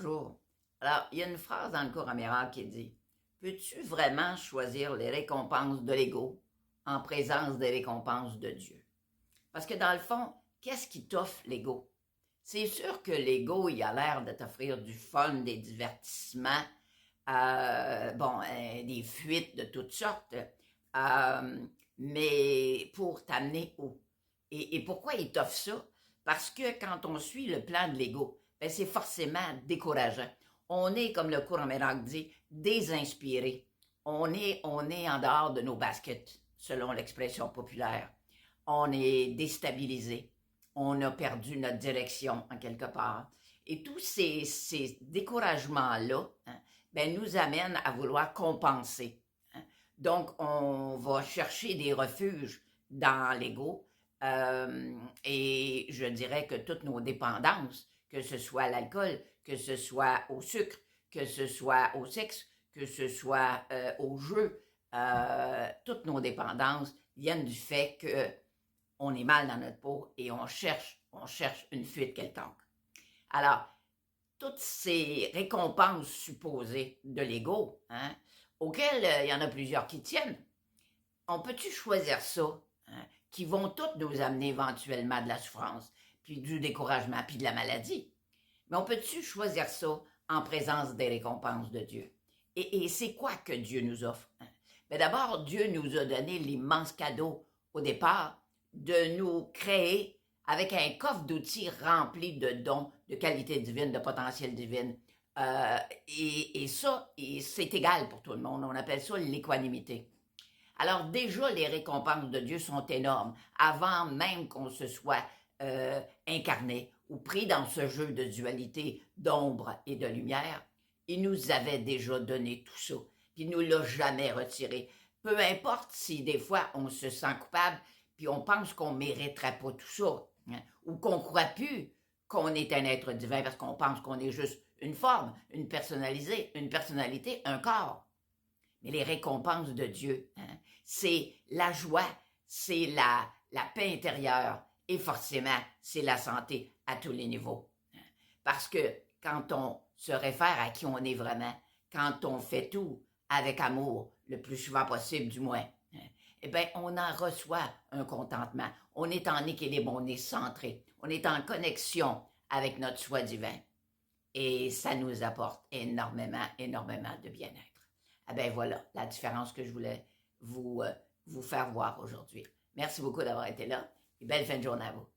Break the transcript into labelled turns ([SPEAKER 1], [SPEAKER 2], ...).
[SPEAKER 1] Bonjour. Alors, il y a une phrase dans le cours en miracle qui dit: peux-tu vraiment choisir les récompenses de l'ego en présence des récompenses de Dieu? Parce que dans le fond, qu'est-ce qui t'offre l'ego? C'est sûr que l'ego, il a l'air de t'offrir du fun, des divertissements, des fuites de toutes sortes, mais pour t'amener où? Et pourquoi il t'offre ça? Parce que quand on suit le plan de l'ego, ben c'est forcément décourageant. On est, comme le cours en miracle dit, désinspiré. On est en dehors de nos baskets, selon l'expression populaire. On est déstabilisé. On a perdu notre direction, en quelque part. Et tous ces découragements-là, ben, nous amènent à vouloir compenser. Donc, on va chercher des refuges dans l'ego. Et je dirais que toutes nos dépendances, que ce soit à l'alcool, que ce soit au sucre, que ce soit au sexe, que ce soit au jeu, toutes nos dépendances viennent du fait qu'on est mal dans notre peau et on cherche une fuite quelconque. Alors, toutes ces récompenses supposées de l'ego, auxquelles il y en a plusieurs qui tiennent, on peut-tu choisir ça, qui vont toutes nous amener éventuellement de la souffrance, puis du découragement, puis de la maladie? Mais on peut-tu choisir ça en présence des récompenses de Dieu? Et c'est quoi que Dieu nous offre? Mais d'abord, Dieu nous a donné l'immense cadeau au départ de nous créer avec un coffre d'outils rempli de dons, de qualités divines, de potentiel divine. Et ça, c'est égal pour tout le monde. On appelle ça l'équanimité. Alors déjà, les récompenses de Dieu sont énormes, avant même qu'on se soit incarné ou pris dans ce jeu de dualité d'ombre et de lumière. Il nous avait déjà donné tout ça, puis il ne nous l'a jamais retiré. Peu importe si des fois on se sent coupable, puis on pense qu'on ne mériterait pas tout ça, ou qu'on ne croit plus qu'on est un être divin parce qu'on pense qu'on est juste une forme, une personnalité, un corps. Mais les récompenses de Dieu, c'est la joie, c'est la paix intérieure et forcément, c'est la santé à tous les niveaux. Parce que quand on se réfère à qui on est vraiment, quand on fait tout avec amour, le plus souvent possible du moins, eh bien, on en reçoit un contentement. On est en équilibre, on est centré, on est en connexion avec notre soi divin. Et ça nous apporte énormément, énormément de bien-être. Ah ben voilà la différence que je voulais vous faire voir aujourd'hui. Merci beaucoup d'avoir été là et belle fin de journée à vous.